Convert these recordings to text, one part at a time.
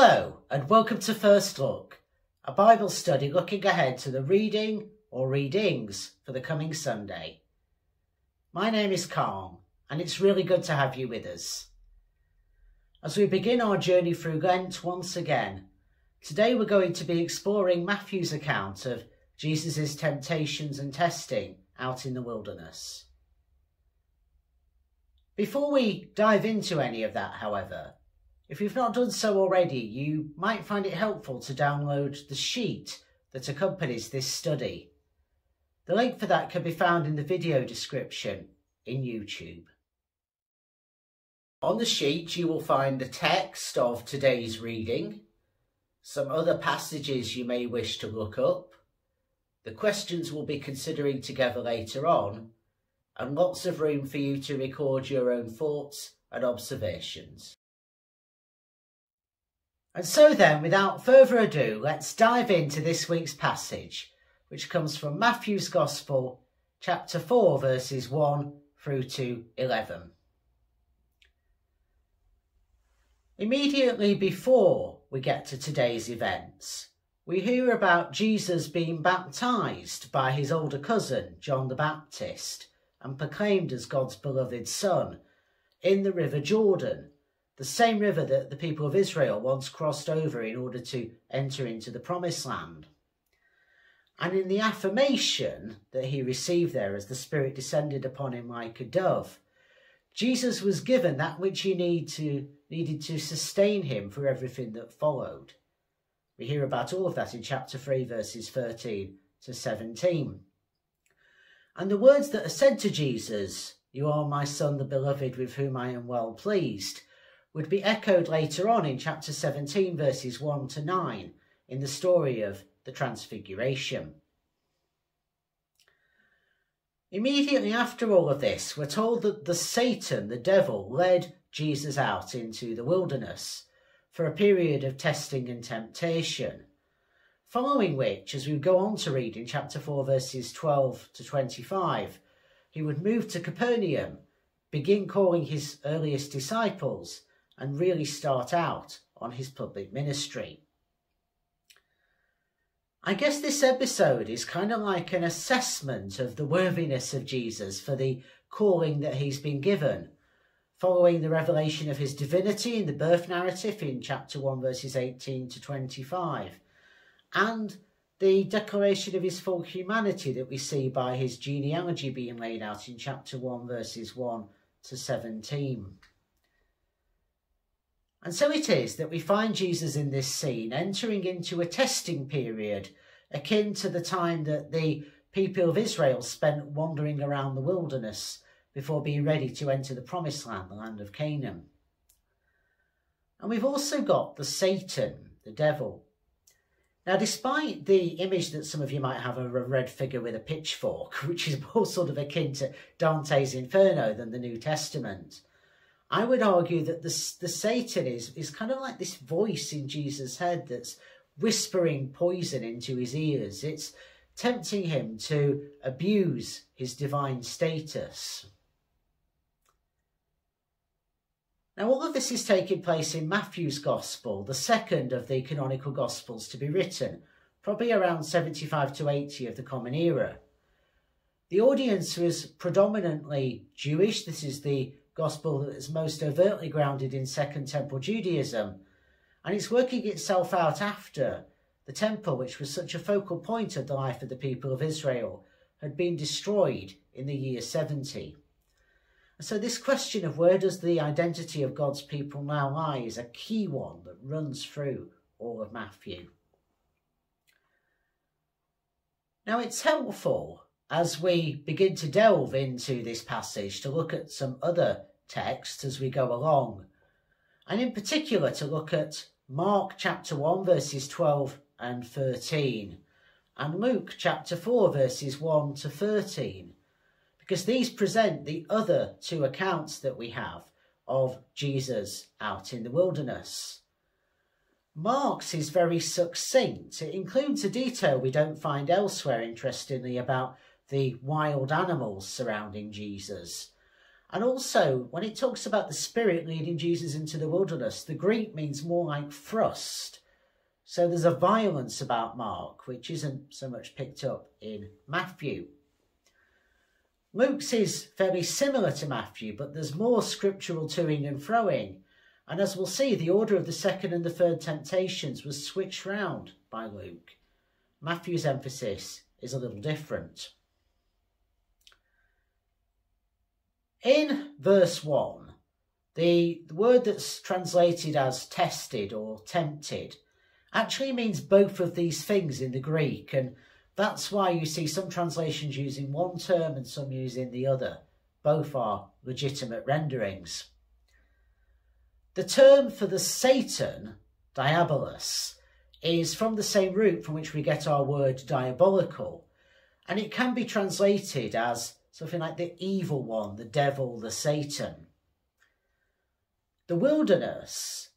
Hello and welcome to First Look, a Bible study looking ahead to the reading or readings for the coming Sunday. My name is Carl and it's really good to have you with us. As we begin our journey through Lent once again, today we're going to be exploring Matthew's account of Jesus' temptations and testing out in the wilderness. Before we dive into any of that, however, if you've not done so already, you might find it helpful to download the sheet that accompanies this study. The link for that can be found in the video description in YouTube. On the sheet you will find the text of today's reading, some other passages you may wish to look up, the questions we'll be considering together later on, and lots of room for you to record your own thoughts and observations. And so then, without further ado, let's dive into this week's passage, which comes from Matthew's Gospel, chapter 4, verses 1 through to 11. Immediately before we get to today's events, we hear about Jesus being baptised by his older cousin, John the Baptist, and proclaimed as God's beloved Son in the River Jordan, the same river that the people of Israel once crossed over in order to enter into the Promised Land. And in the affirmation that he received there as the Spirit descended upon him like a dove, Jesus was given that which he needed to sustain him for everything that followed. We hear about all of that in chapter 3, verses 13 to 17. And the words that are said to Jesus, "You are my Son, the beloved, with whom I am well pleased," would be echoed later on in chapter 17, verses 1 to 9, in the story of the Transfiguration. Immediately after all of this, we're told that Satan, the devil, led Jesus out into the wilderness for a period of testing and temptation, following which, as we go on to read in chapter 4, verses 12 to 25, he would move to Capernaum, begin calling his earliest disciples, and really start out on his public ministry. I guess this episode is kind of like an assessment of the worthiness of Jesus for the calling that he's been given, following the revelation of his divinity in the birth narrative in chapter 1, verses 18 to 25, and the declaration of his full humanity that we see by his genealogy being laid out in chapter 1, verses 1 to 17. And so it is that we find Jesus in this scene entering into a testing period akin to the time that the people of Israel spent wandering around the wilderness before being ready to enter the Promised Land, the land of Canaan. And we've also got the Satan, the devil. Now, despite the image that some of you might have of a red figure with a pitchfork, which is more sort of akin to Dante's Inferno than the New Testament, I would argue that the Satan is kind of like this voice in Jesus' head that's whispering poison into his ears. It's tempting him to abuse his divine status. Now, all of this is taking place in Matthew's Gospel, the second of the canonical Gospels to be written, probably around 75 to 80 of the Common Era. The audience was predominantly Jewish. This is the Gospel that is most overtly grounded in Second Temple Judaism, and it's working itself out after the temple, which was such a focal point of the life of the people of Israel, had been destroyed in the year 70. And so this question of where does the identity of God's people now lie is a key one that runs through all of Matthew. Now, it's helpful as we begin to delve into this passage to look at some other texts as we go along, and in particular to look at Mark chapter 1 verses 12 and 13 and Luke chapter 4 verses 1 to 13, because these present the other two accounts that we have of Jesus out in the wilderness. Mark's is very succinct. It includes a detail we don't find elsewhere, interestingly, about the wild animals surrounding Jesus. And also, when it talks about the Spirit leading Jesus into the wilderness, the Greek means more like thrust. So there's a violence about Mark, which isn't so much picked up in Matthew. Luke's is fairly similar to Matthew, but there's more scriptural toing and froing. And as we'll see, the order of the second and the third temptations was switched round by Luke. Matthew's emphasis is a little different. In verse 1, the word that's translated as tested or tempted actually means both of these things in the Greek, and that's why you see some translations using one term and some using the other. Both are legitimate renderings. The term for the Satan, diabolos, is from the same root from which we get our word diabolical, and it can be translated as something like the evil one, the devil, the Satan. The wilderness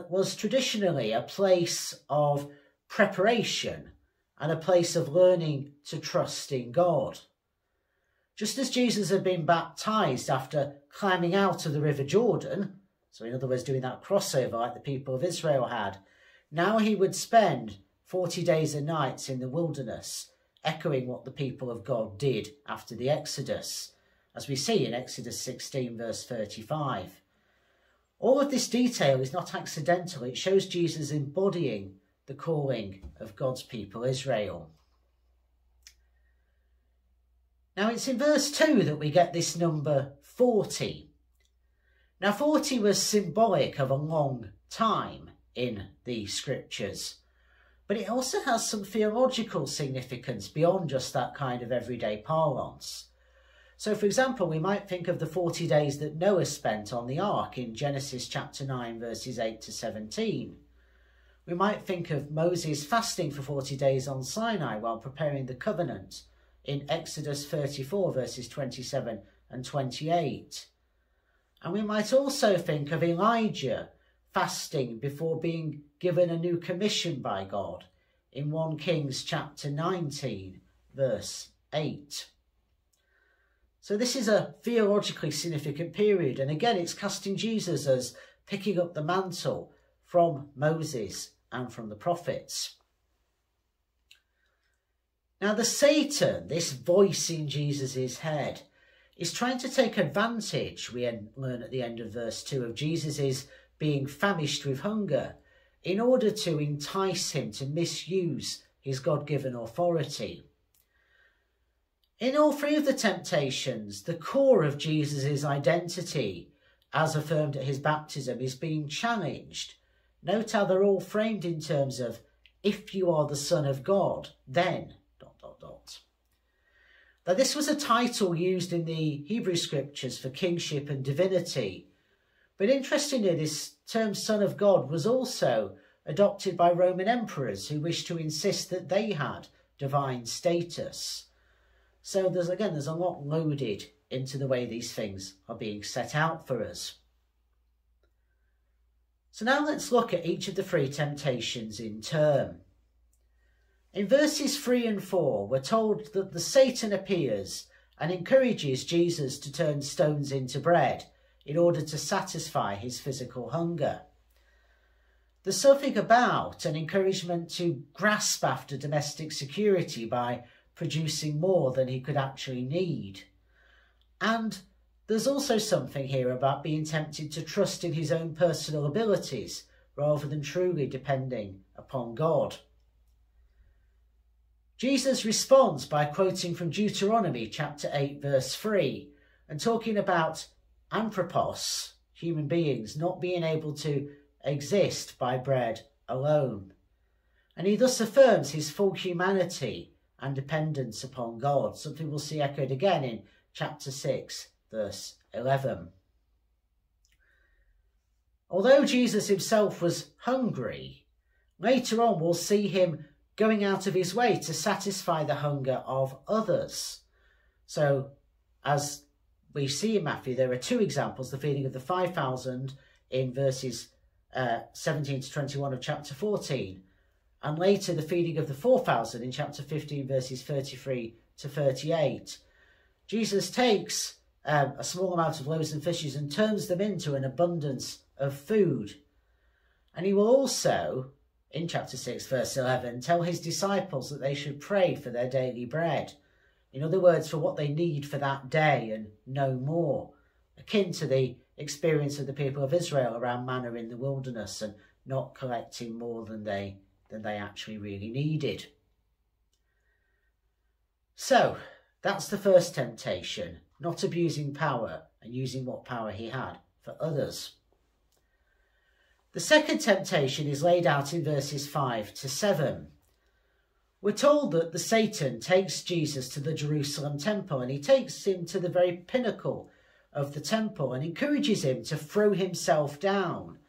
was traditionally a place of preparation and a place of learning to trust in God. Just as Jesus had been baptised after climbing out of the River Jordan, so in other words doing that crossover like the people of Israel had, now he would spend 40 days and nights in the wilderness, echoing what the people of God did after the Exodus, as we see in Exodus 16 verse 35. All of this detail is not accidental. It shows Jesus embodying the calling of God's people Israel. Now it's in verse 2 that we get this number 40. Now 40 was symbolic of a long time in the scriptures, but it also has some theological significance beyond just that kind of everyday parlance. So for example, we might think of the 40 days that Noah spent on the ark in Genesis chapter 9 verses 8 to 17. We might think of Moses fasting for 40 days on Sinai while preparing the covenant in Exodus 34 verses 27 and 28. And we might also think of Elijah fasting before being given a new commission by God in 1 Kings chapter 19 verse 8. So this is a theologically significant period, and again it's casting Jesus as picking up the mantle from Moses and from the prophets. Now the Satan, this voice in Jesus' head, is trying to take advantage, we learn at the end of verse 2, of Jesus' being famished with hunger in order to entice him to misuse his God-given authority. In all three of the temptations, the core of Jesus' identity, as affirmed at his baptism, is being challenged. Note how they're all framed in terms of, if you are the Son of God, then... Now this was a title used in the Hebrew scriptures for kingship and divinity, but interestingly this term Son of God was also adopted by Roman emperors who wished to insist that they had divine status. So there's a lot loaded into the way these things are being set out for us. So now let's look at each of the three temptations in turn. In verses 3 and 4, we're told that the Satan appears and encourages Jesus to turn stones into bread in order to satisfy his physical hunger. There's something about an encouragement to grasp after domestic security by producing more than he could actually need. And there's also something here about being tempted to trust in his own personal abilities rather than truly depending upon God. Jesus responds by quoting from Deuteronomy chapter 8 verse 3 and talking about anthropos, human beings, not being able to exist by bread alone. And he thus affirms his full humanity and dependence upon God, something we'll see echoed again in chapter 6 verse 11. Although Jesus himself was hungry, later on we'll see him going out of his way to satisfy the hunger of others. So, as we see in Matthew, there are two examples, the feeding of the 5,000 in verses 17 to 21 of chapter 14, and later the feeding of the 4,000 in chapter 15 verses 33 to 38. Jesus takes a small amount of loaves and fishes and turns them into an abundance of food. And he will also, in chapter 6, verse 11, tell his disciples that they should pray for their daily bread. In other words, for what they need for that day and no more, akin to the experience of the people of Israel around manna in the wilderness and not collecting more than they actually really needed. So, that's the first temptation, not abusing power and using what power he had for others. The second temptation is laid out in verses 5 to 7. We're told that the Satan takes Jesus to the Jerusalem temple, and he takes him to the very pinnacle of the temple and encourages him to throw himself down,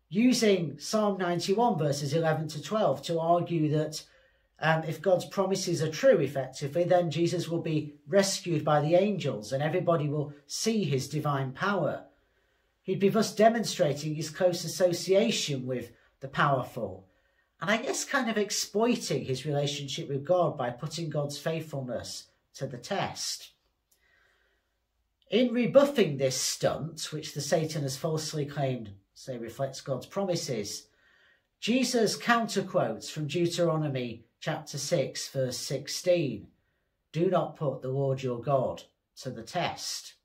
using Psalm 91 verses 11 to 12 to argue that if God's promises are true, effectively, then Jesus will be rescued by the angels and everybody will see his divine power. He'd be thus demonstrating his close association with the powerful, and I guess kind of exploiting his relationship with God by putting God's faithfulness to the test. In rebuffing this stunt, which the Satan has falsely claimed, say, reflects God's promises, Jesus counterquotes from Deuteronomy chapter 6, verse 16, "Do not put the Lord your God to the test."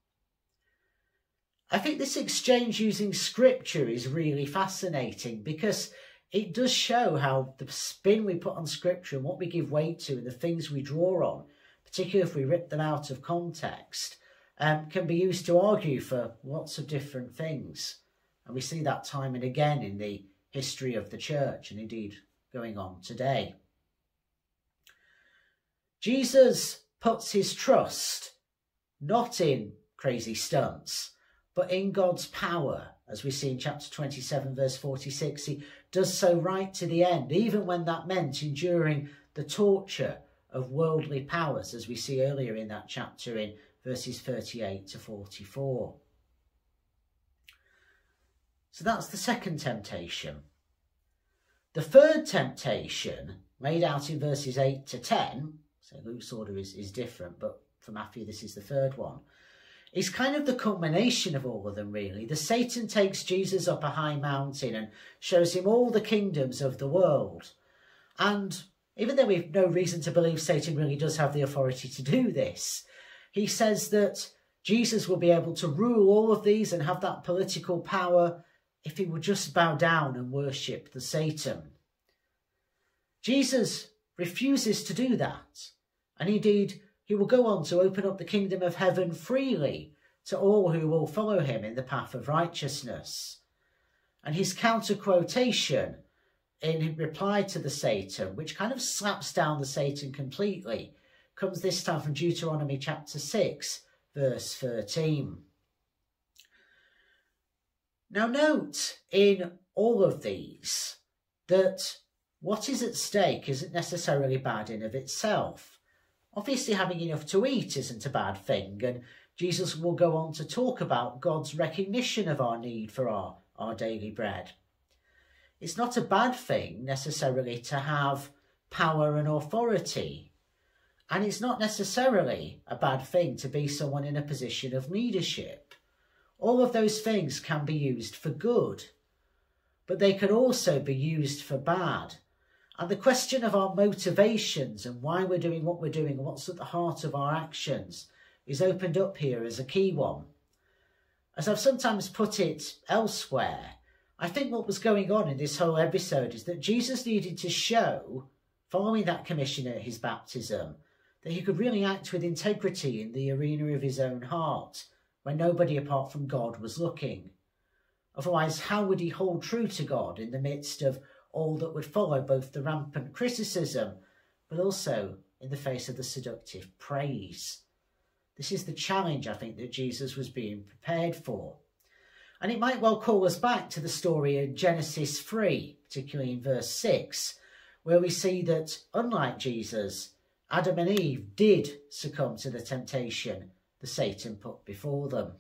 I think this exchange using scripture is really fascinating because it does show how the spin we put on scripture and what we give weight to and the things we draw on, particularly if we rip them out of context, can be used to argue for lots of different things. And we see that time and again in the history of the church and indeed going on today. Jesus puts his trust not in crazy stunts, but in God's power. As we see in chapter 27, verse 46, he does so right to the end, even when that meant enduring the torture of worldly powers, as we see earlier in that chapter in verses 38 to 44. So that's the second temptation. The third temptation, laid out in verses 8 to 10, so Luke's order is different, but for Matthew this is the third one, is kind of the culmination of all of them, really. The Satan takes Jesus up a high mountain and shows him all the kingdoms of the world. And even though we've no reason to believe Satan really does have the authority to do this, he says that Jesus will be able to rule all of these and have that political power if he would just bow down and worship the Satan. Jesus refuses to do that, and indeed he will go on to open up the kingdom of heaven freely to all who will follow him in the path of righteousness. And his counter-quotation in reply to the Satan, which kind of slaps down the Satan completely, comes this time from Deuteronomy chapter 6, verse 13. Now note in all of these that what is at stake isn't necessarily bad in of itself. Obviously, having enough to eat isn't a bad thing, and Jesus will go on to talk about God's recognition of our need for our daily bread. It's not a bad thing necessarily to have power and authority, and it's not necessarily a bad thing to be someone in a position of leadership. All of those things can be used for good, but they can also be used for bad. And the question of our motivations and why we're doing what we're doing, what's at the heart of our actions, is opened up here as a key one. As I've sometimes put it elsewhere, I think what was going on in this whole episode is that Jesus needed to show, following that commission at his baptism, that he could really act with integrity in the arena of his own heart, when nobody apart from God was looking. Otherwise, how would he hold true to God in the midst of all that would follow, both the rampant criticism, but also in the face of the seductive praise? This is the challenge, I think, that Jesus was being prepared for. And it might well call us back to the story in Genesis 3, particularly in verse 6, where we see that, unlike Jesus, Adam and Eve did succumb to the temptation the Satan put before them.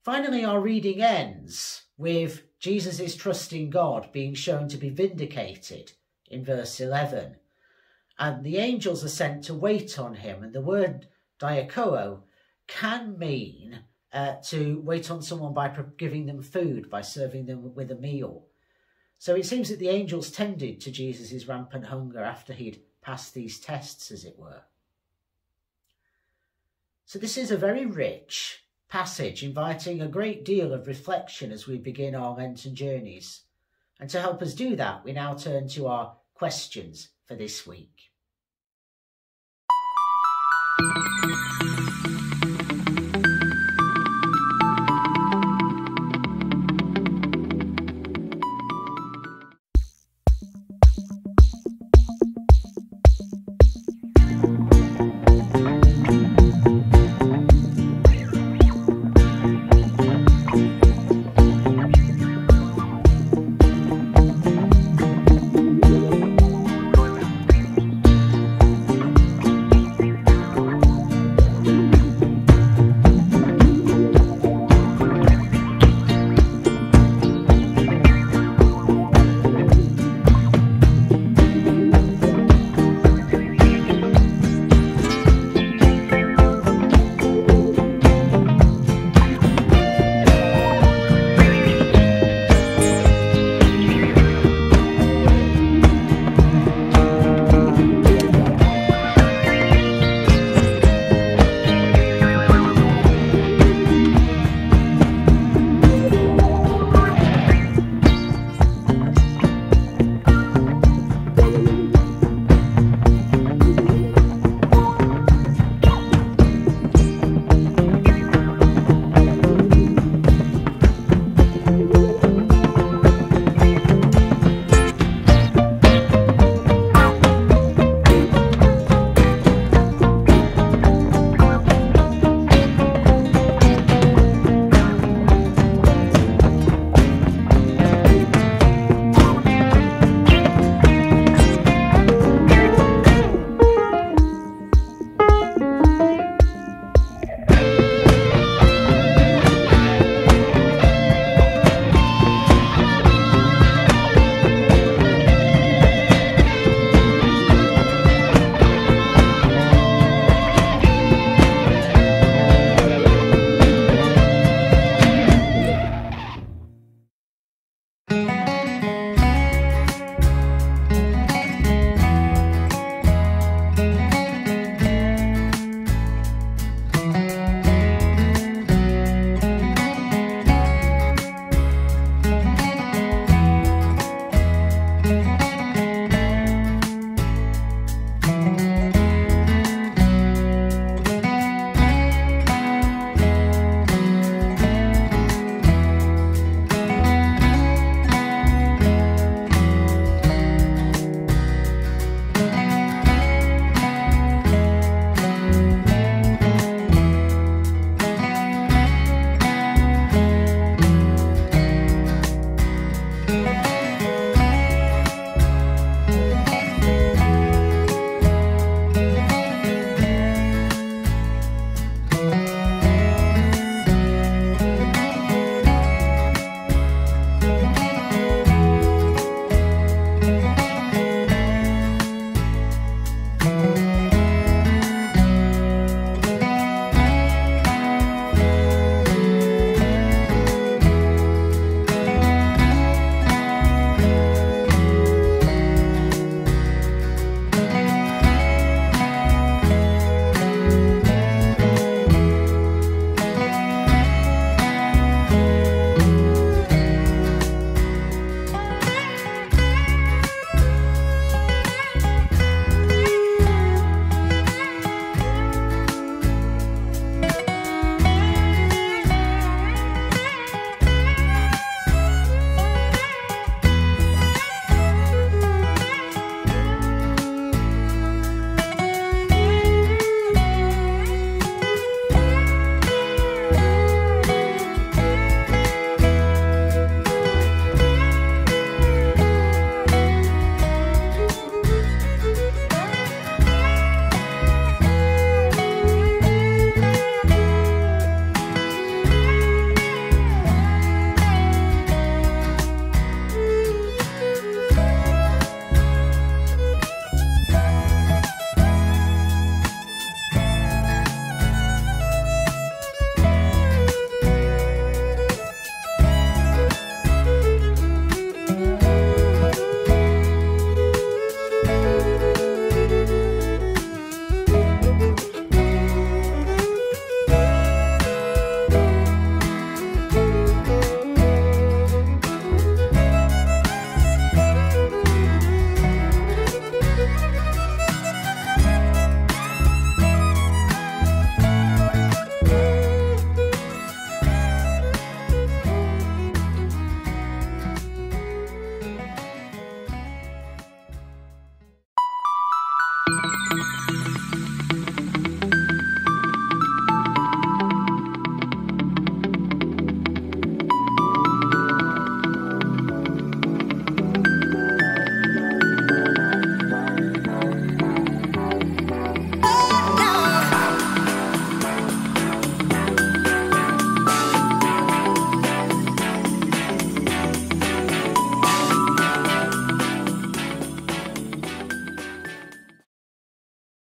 Finally, our reading ends with Jesus' trust in God being shown to be vindicated in verse 11. And the angels are sent to wait on him, and the word diakoo, can mean to wait on someone by giving them food, by serving them with a meal. So it seems that the angels tended to Jesus' rampant hunger after he'd passed these tests, as it were. So this is a very rich passage, inviting a great deal of reflection as we begin our Lenten journeys. And to help us do that, we now turn to our questions for this week.